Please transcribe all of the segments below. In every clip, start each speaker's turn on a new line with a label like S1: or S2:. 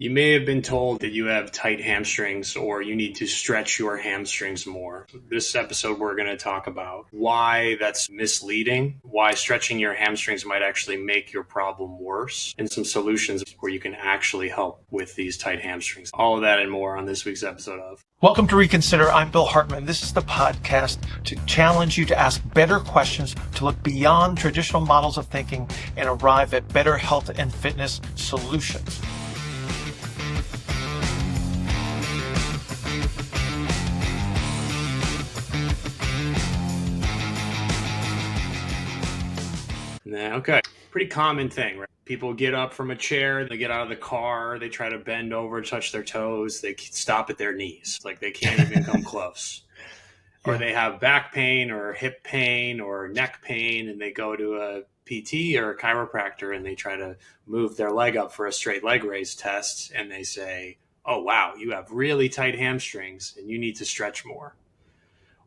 S1: You may have been told that you have tight hamstrings or you need to stretch your hamstrings more. This episode, we're going to talk about why that's misleading, why stretching your hamstrings might actually make your problem worse, and some solutions where you can actually help with these tight hamstrings. All of that and more on this week's episode of
S2: Welcome to Reconsider. I'm Bill Hartman. This is the podcast to challenge you to ask better questions, to look beyond traditional models of thinking and arrive at better health and fitness solutions.
S1: Okay. Pretty common thing, right? People get up from a chair, they get out of the car, they try to bend over, touch their toes, they stop at their knees. Like they can't even come close. Or they have back pain or hip pain or neck pain and they go to a PT or a chiropractor and they try to move their leg up for a straight leg raise test and they say, oh, wow, you have really tight hamstrings and you need to stretch more.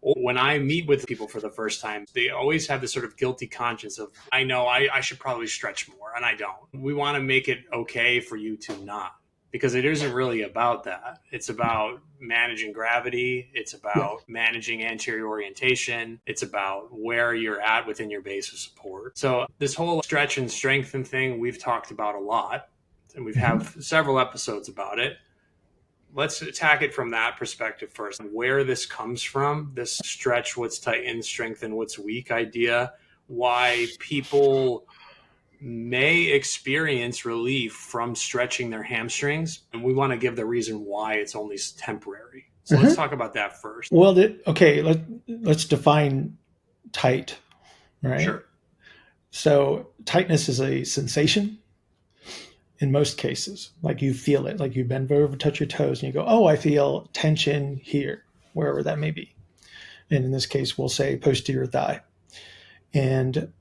S1: When I meet with people for the first time, they always have this sort of guilty conscience of, I know I should probably stretch more, and I don't. We want to make it okay for you to not, because it isn't really about that. It's about managing gravity. It's about managing anterior orientation. It's about where you're at within your base of support. So this whole stretch and strengthen thing we've talked about a lot, and we've have several episodes about it. Let's attack it from that perspective first. Where this comes from, this stretch what's tight and strengthen what's weak idea, why people may experience relief from stretching their hamstrings. And we want to give the reason why it's only temporary. So let's talk about that first.
S2: Well, let's define tight, right?
S1: Sure.
S2: So tightness is a sensation. In most cases, like you feel it, like you bend over, touch your toes, and you go, oh, I feel tension here, wherever that may be. And in this case, we'll say posterior thigh. And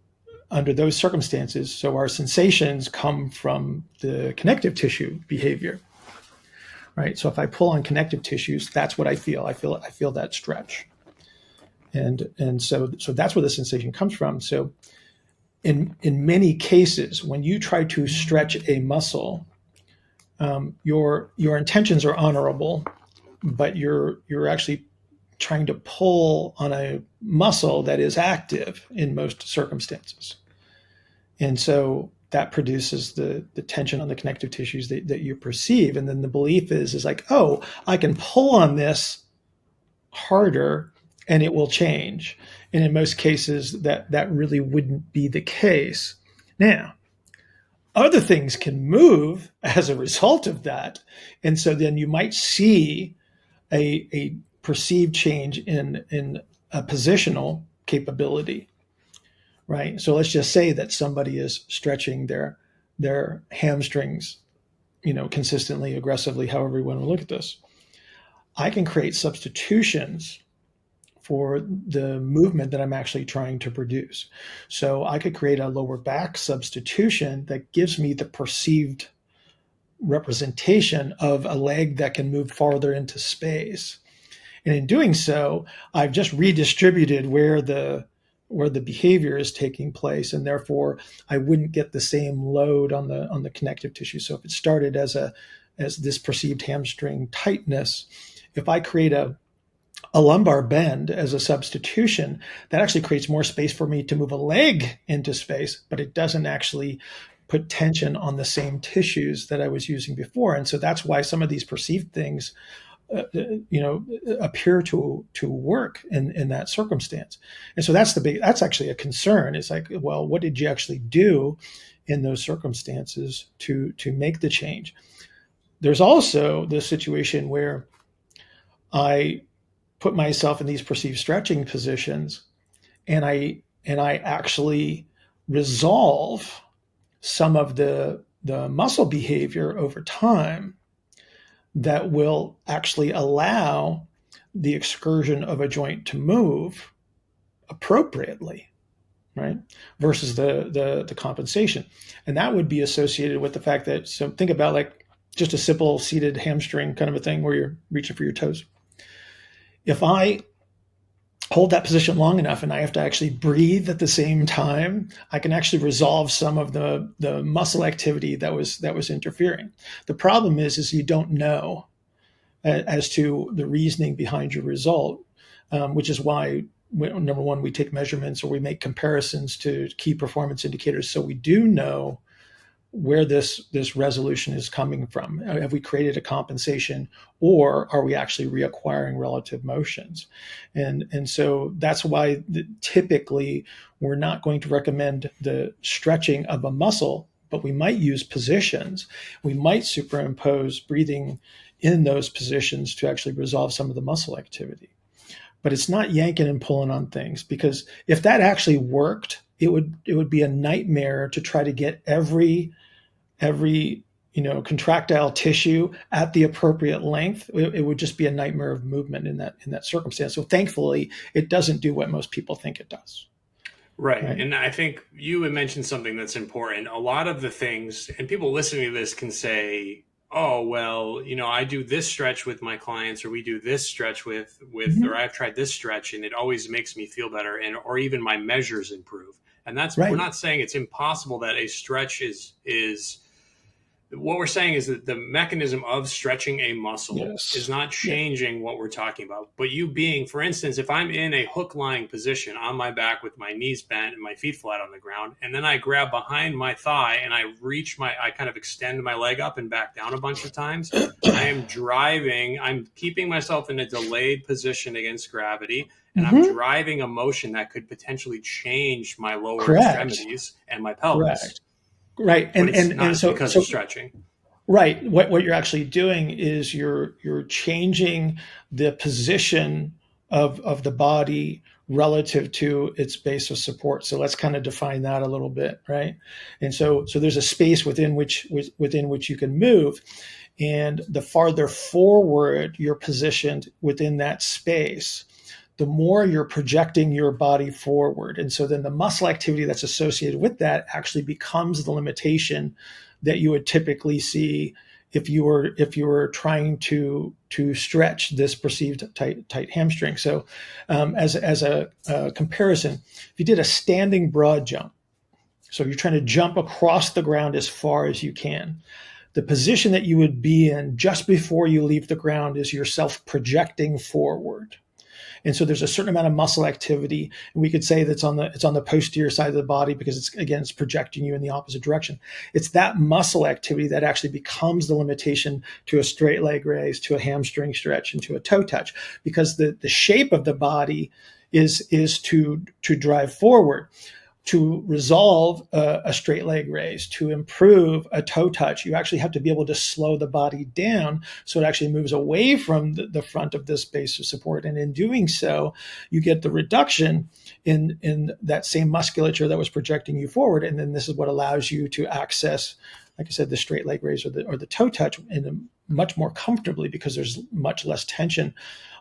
S2: under those circumstances, so our sensations come from the connective tissue behavior, right? So if I pull on connective tissues, that's what I feel. I feel that stretch. And so that's where the sensation comes from. So in many cases, when you try to stretch a muscle, your intentions are honorable, but you're actually trying to pull on a muscle that is active in most circumstances. And so that produces the tension on the connective tissues that you perceive. And then the belief is like, oh, I can pull on this harder and it will change. And in most cases, that really wouldn't be the case. Now, other things can move as a result of that. And so then you might see a perceived change in a positional capability, right? So let's just say that somebody is stretching their hamstrings, consistently, aggressively, however you want to look at this. I can create substitutions for the movement that I'm actually trying to produce. So I could create a lower back substitution that gives me the perceived representation of a leg that can move farther into space. And in doing so, I've just redistributed where the behavior is taking place, and therefore I wouldn't get the same load on the connective tissue. So if it started as this perceived hamstring tightness, if I create a lumbar bend as a substitution, that actually creates more space for me to move a leg into space, but it doesn't actually put tension on the same tissues that I was using before. And so that's why some of these perceived things, appear to work in that circumstance. And so that's actually a concern. It's like, well, what did you actually do in those circumstances to make the change? There's also the situation where I put myself in these perceived stretching positions, and I actually resolve some of the muscle behavior over time that will actually allow the excursion of a joint to move appropriately, right? Versus the compensation. And that would be associated with the fact that, so think about like just a simple seated hamstring kind of a thing where you're reaching for your toes. If I hold that position long enough and I have to actually breathe at the same time, I can actually resolve some of the muscle activity that was interfering. The problem is you don't know as to the reasoning behind your result, which is why, number one, we take measurements or we make comparisons to key performance indicators, so we do know where this resolution is coming from. Have we created a compensation, or are we actually reacquiring relative motions? And so that's why typically we're not going to recommend the stretching of a muscle, but we might use positions. We might superimpose breathing in those positions to actually resolve some of the muscle activity. But it's not yanking and pulling on things, because if that actually worked, it would be a nightmare to try to get every contractile tissue at the appropriate length. It would just be a nightmare of movement in that circumstance. So thankfully, it doesn't do what most people think it does.
S1: Right. And I think you had mentioned something that's important. A lot of the things, and people listening to this can say, oh, well, I do this stretch with my clients, or we do this stretch with, or I've tried this stretch and it always makes me feel better, or even my measures improve. And that's right. We're not saying it's impossible that a stretch is what we're saying is that the mechanism of stretching a muscle is not changing what we're talking about. But you being, for instance, if I'm in a hook lying position on my back with my knees bent and my feet flat on the ground, and then I grab behind my thigh and I kind of extend my leg up and back down a bunch of times, I'm keeping myself in a delayed position against gravity. And I'm driving a motion that could potentially change my lower extremities and my pelvis.
S2: Correct. Right. And so
S1: because of stretching.
S2: Right. What you're actually doing is you're changing the position of the body relative to its base of support. So let's kind of define that a little bit, right? And so there's a space within which you can move. And the farther forward you're positioned within that space, the more you're projecting your body forward. And so then the muscle activity that's associated with that actually becomes the limitation that you would typically see if you were trying to stretch this perceived tight hamstring. So as a comparison, if you did a standing broad jump, so you're trying to jump across the ground as far as you can, the position that you would be in just before you leave the ground is yourself projecting forward. And so there's a certain amount of muscle activity, and we could say that's on the posterior side of the body because it's projecting you in the opposite direction. It's that muscle activity that actually becomes the limitation to a straight leg raise, to a hamstring stretch, and to a toe touch, because the shape of the body is to drive forward. To resolve a straight leg raise, to improve a toe touch, you actually have to be able to slow the body down so it actually moves away from the front of this base of support. And in doing so, you get the reduction in that same musculature that was projecting you forward. And then this is what allows you to access, like I said, the straight leg raise or the toe touch much more comfortably, because there's much less tension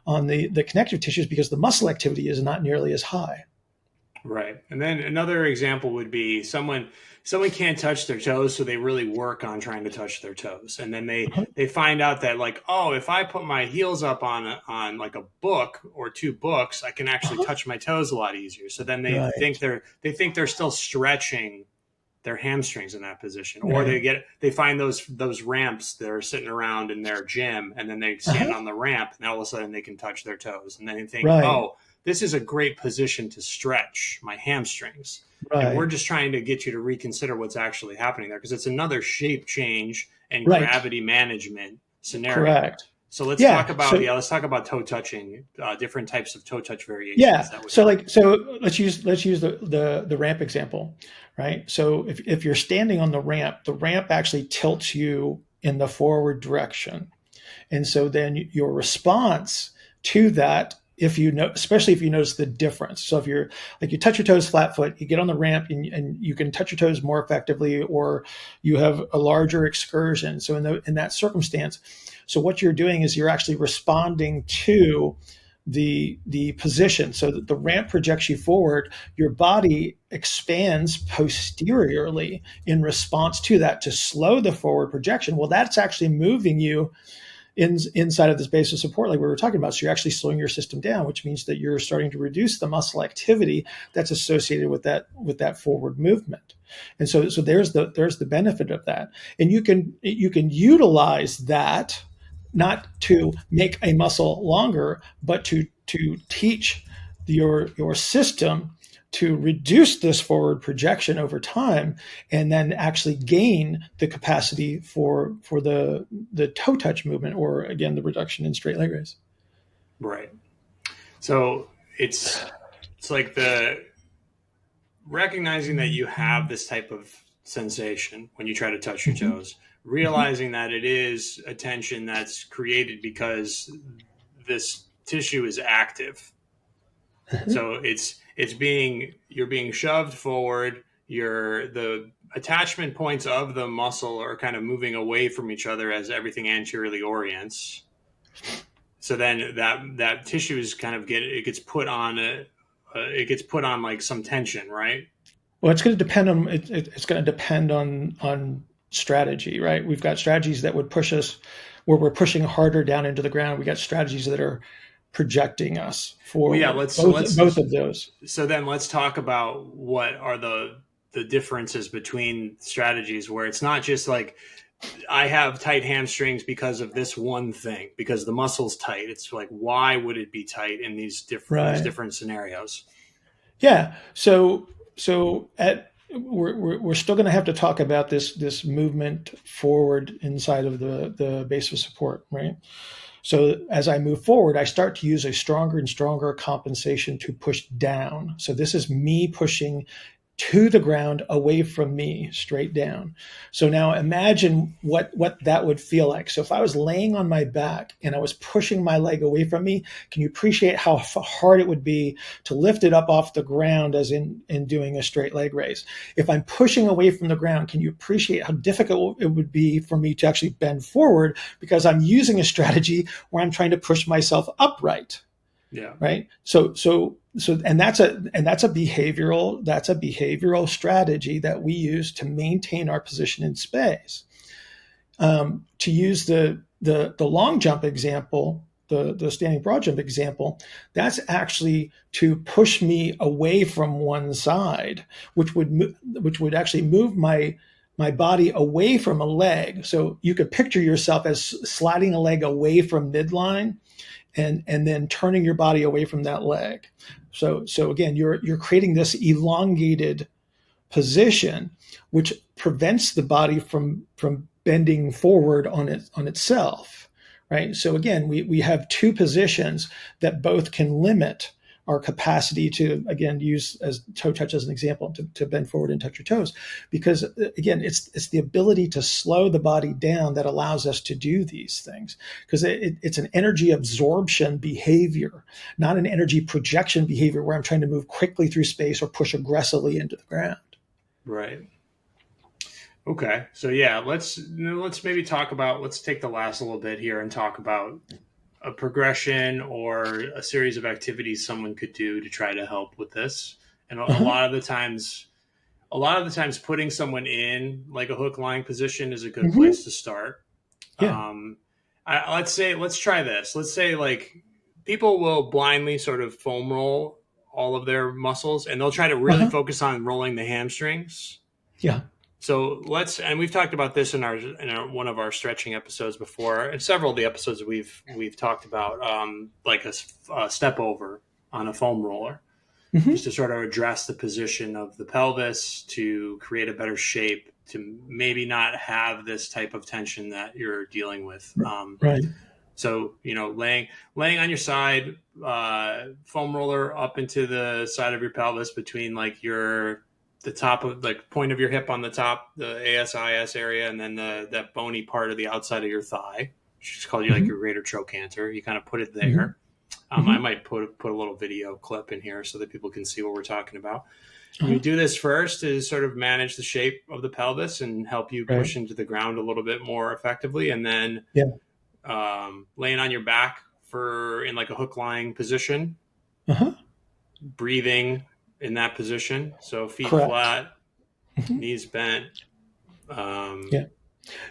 S2: on the connective tissues because the muscle activity is not nearly as high.
S1: Right. And then another example would be someone can't touch their toes, so they really work on trying to touch their toes. And then they find out that, like, oh, if I put my heels up on like a book or two books, I can actually touch my toes a lot easier. So then they think they're still stretching their hamstrings in that position. Or they find those ramps that are sitting around in their gym, and then they stand on the ramp, and all of a sudden they can touch their toes. And then they think, oh, this is a great position to stretch my hamstrings. Right. And we're just trying to get you to reconsider what's actually happening there, because it's another shape change and gravity management scenario.
S2: Correct.
S1: So let's talk about toe touching, different types of toe touch variations.
S2: Yeah. So let's use the ramp example, right? So if you're standing on the ramp actually tilts you in the forward direction. And so then your response to that, especially if you notice the difference. So if you touch your toes flat foot, you get on the ramp and you can touch your toes more effectively, or you have a larger excursion. So in that circumstance, so what you're doing is you're actually responding to the position. So that the ramp projects you forward, your body expands posteriorly in response to that to slow the forward projection. Well, that's actually moving you inside of this base of support, like we were talking about. So you're actually slowing your system down, which means that you're starting to reduce the muscle activity that's associated with that forward movement. And so there's the benefit of that. And you can utilize that not to make a muscle longer, but to teach your system to reduce this forward projection over time, and then actually gain the capacity for the toe touch movement, or again, the reduction in straight leg raise.
S1: Right. So it's like the recognizing that you have this type of sensation when you try to touch your toes, realizing that it is a tension that's created because this tissue is active. So you're being shoved forward. The attachment points of the muscle are kind of moving away from each other as everything anteriorly orients. So then that tissue is kind of it gets put on like some tension, right?
S2: Well, it's going to depend on it's going to depend on strategy, right? We've got strategies that would push us where we're pushing harder down into the ground. We got strategies that are projecting us for both of those.
S1: So then let's talk about what are the differences between strategies, where it's not just like I have tight hamstrings because of this one thing, because the muscle's tight. It's like, why would it be tight in these different scenarios?
S2: Yeah. So we're still going to have to talk about this movement forward inside of the base of support, right? So as I move forward, I start to use a stronger and stronger compensation to push down. So this is me pushing to the ground, away from me, straight down. So now imagine what that would feel like. So if I was laying on my back and I was pushing my leg away from me, can you appreciate how hard it would be to lift it up off the ground, as in doing a straight leg raise? If I'm pushing away from the ground, can you appreciate how difficult it would be for me to actually bend forward, because I'm using a strategy where I'm trying to push myself upright?
S1: Yeah.
S2: Right. So that's a behavioral strategy that we use to maintain our position in space. To use the long jump example, the standing broad jump example, that's actually to push me away from one side, which would actually move my body away from a leg. So you could picture yourself as sliding a leg away from midline, and then turning your body away from that leg. So again, you're creating this elongated position, which prevents the body from bending forward on itself, right? So again, we have two positions that both can limit our capacity to, again, use as toe touch as an example, to bend forward and touch your toes, because again, it's the ability to slow the body down that allows us to do these things, because it's an energy absorption behavior, not an energy projection behavior where I'm trying to move quickly through space or push aggressively into the ground.
S1: Right. Okay. So yeah, let's maybe talk about, let's take the last little bit here and talk about a progression or a series of activities someone could do to try to help with this. And a lot of the times putting someone in like a hook lying position is a good place to start.
S2: Yeah.
S1: Let's try this. Let's say like people will blindly sort of foam roll all of their muscles, and they'll try to really focus on rolling the hamstrings.
S2: Yeah.
S1: So and we've talked about this in our one of our stretching episodes before, and several of the episodes we've talked about, like a step over on a foam roller, just to sort of address the position of the pelvis, to create a better shape, to maybe not have this type of tension that you're dealing with.
S2: Right.
S1: So, laying on your side, foam roller up into the side of your pelvis between like the top of like point of your hip on the top, the ASIS area, and then that bony part of the outside of your thigh, which is called like your greater trochanter. You kind of put it there. I might put a little video clip in here so that people can see what we're talking about. You do this first to sort of manage the shape of the pelvis and help you push into the ground a little bit more effectively. And then laying on your back in like a hook lying position, breathing in that position. So feet flat, knees bent.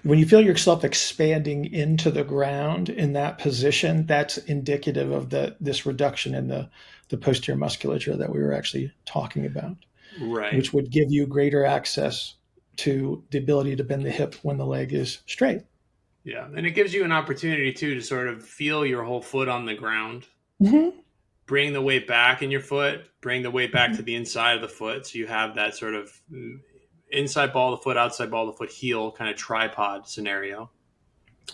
S2: When you feel yourself expanding into the ground in that position, that's indicative of this reduction in the posterior musculature that we were actually talking about,
S1: Right.
S2: which would give you greater access to the ability to bend the hip when the leg is straight.
S1: Yeah. And it gives you an opportunity too to sort of feel your whole foot on the ground.
S2: Mm-hmm.
S1: Bring the weight back in your foot, bring the weight back to the inside of the foot. So you have that sort of inside ball of the foot, outside ball of the foot, heel kind of tripod scenario.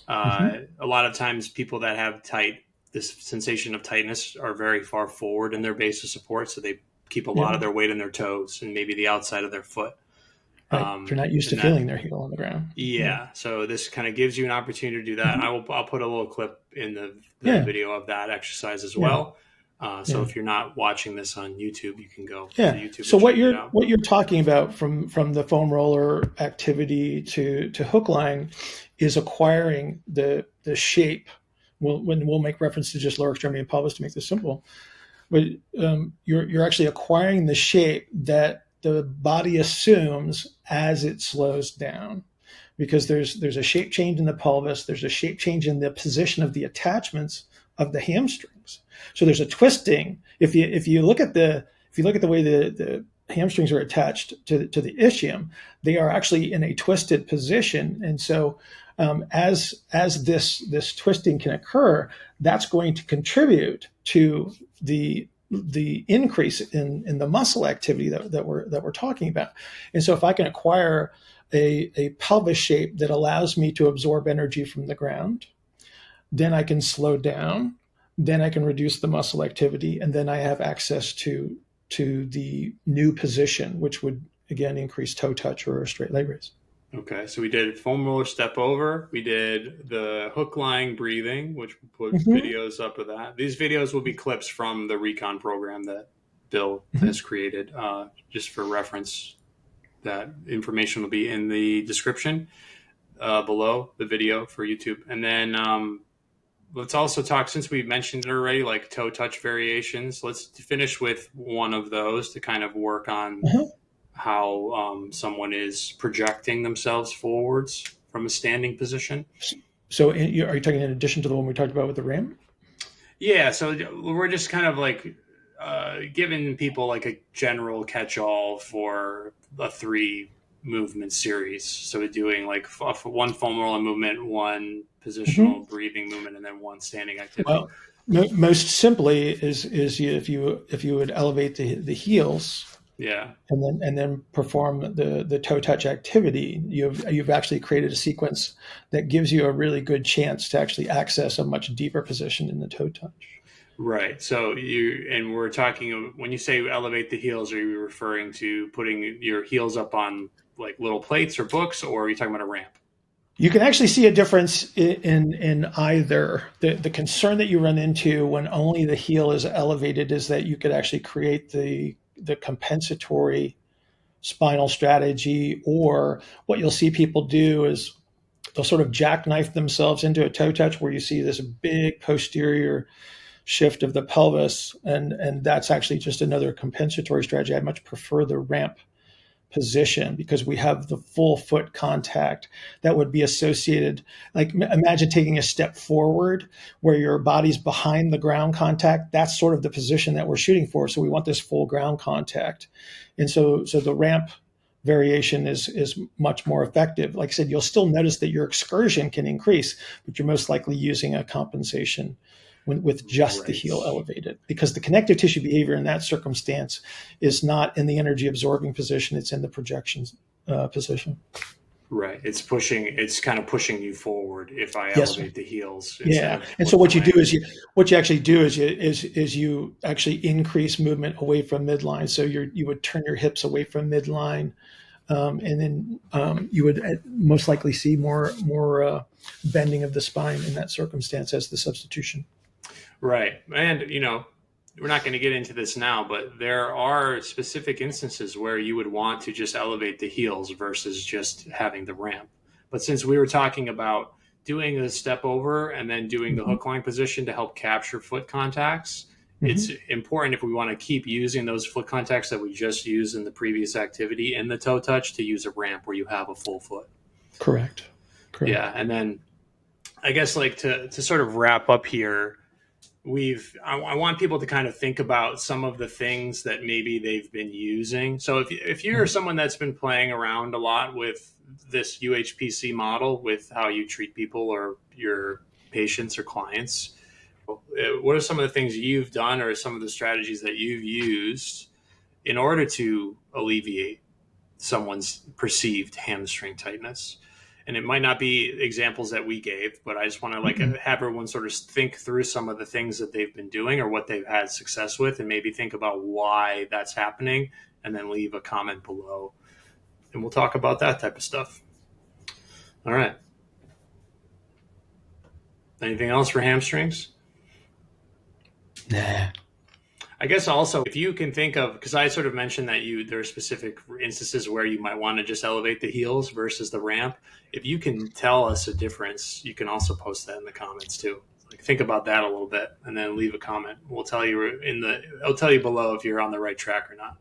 S1: A lot of times people that have this sensation of tightness are very far forward in their base of support. So they keep a lot of their weight in their toes and maybe the outside of their foot.
S2: Right. They're not used to feeling their heel on the ground.
S1: Yeah. So this kind of gives you an opportunity to do that. I'll put a little clip in the video of that exercise as well. So if you're not watching this on YouTube, you can go to YouTube.
S2: So what you're talking about from the foam roller activity to hook line is acquiring the shape. We'll make reference to just lower extremity and pelvis to make this simple, but you're actually acquiring the shape that the body assumes as it slows down, because there's a shape change in the pelvis, there's a shape change in the position of the attachments of the hamstrings. So there's a twisting. If you look at the way the hamstrings are attached to the ischium, they are actually in a twisted position. And so as this twisting can occur, that's going to contribute to the increase in the muscle activity that we're talking about. And so if I can acquire a pelvis shape that allows me to absorb energy from the ground, then I can slow down, then I can reduce the muscle activity, and then I have access to the new position, which would again increase toe touch or a straight leg raise.
S1: Okay, so we did foam roller step over. We did the hook line breathing, which we'll put videos up of that. These videos will be clips from the recon program that Bill has created, just for reference. That information will be in the description below the video for YouTube. And then let's also talk, since we mentioned it already, like toe touch variations. Let's finish with one of those to kind of work on how someone is projecting themselves forwards from a standing position.
S2: So are you talking in addition to the one we talked about with the ramp?
S1: Yeah, so we're just kind of like giving people like a general catch-all for a 3 movement series. So we're doing like one foam roller movement, one positional breathing movement, and then one standing activity.
S2: Well, most simply is if you would elevate the heels, and then perform the toe touch activity, you've actually created a sequence that gives you a really good chance to actually access a much deeper position in the toe touch.
S1: Right. So we're talking, when you say elevate the heels, are you referring to putting your heels up on like little plates or books, or are you talking about a ramp?
S2: You can actually see a difference in either. The concern that you run into when only the heel is elevated is that you could actually create the compensatory spinal strategy, or what you'll see people do is they'll sort of jackknife themselves into a toe touch where you see this big posterior shift of the pelvis, and that's actually just another compensatory strategy. I much prefer the ramp position because we have the full foot contact that would be associated. Like imagine taking a step forward where your body's behind the ground contact. That's sort of the position that we're shooting for. So we want this full ground contact. And so the ramp variation is much more effective. Like I said, you'll still notice that your excursion can increase, but you're most likely using a compensation with just the heel elevated, because the connective tissue behavior in that circumstance is not in the energy absorbing position, it's in the projection position.
S1: Right. It's kind of pushing you forward if I elevate the heels.
S2: Yeah. And so what you actually do is you actually increase movement away from midline. So you would turn your hips away from midline, and then you would most likely see more bending of the spine in that circumstance as the substitution.
S1: Right. And, we're not going to get into this now, but there are specific instances where you would want to just elevate the heels versus just having the ramp. But since we were talking about doing a step over and then doing the hook line position to help capture foot contacts, it's important, if we want to keep using those foot contacts that we just used in the previous activity in the toe touch, to use a ramp where you have a full foot.
S2: Correct. Correct.
S1: Yeah. And then I guess like to sort of wrap up here, I want people to kind of think about some of the things that maybe they've been using. So if you're someone that's been playing around a lot with this UHPC model with how you treat people or your patients or clients, what are some of the things you've done or some of the strategies that you've used in order to alleviate someone's perceived hamstring tightness? And it might not be examples that we gave, but I just want to have everyone sort of think through some of the things that they've been doing or what they've had success with, and maybe think about why that's happening, and then leave a comment below, and we'll talk about that type of stuff. All right. Anything else for hamstrings?
S2: Nah.
S1: I guess also if you can think of, because I sort of mentioned that there are specific instances where you might want to just elevate the heels versus the ramp. If you can tell us a difference, you can also post that in the comments too. Like think about that a little bit and then leave a comment. I'll tell you below if you're on the right track or not.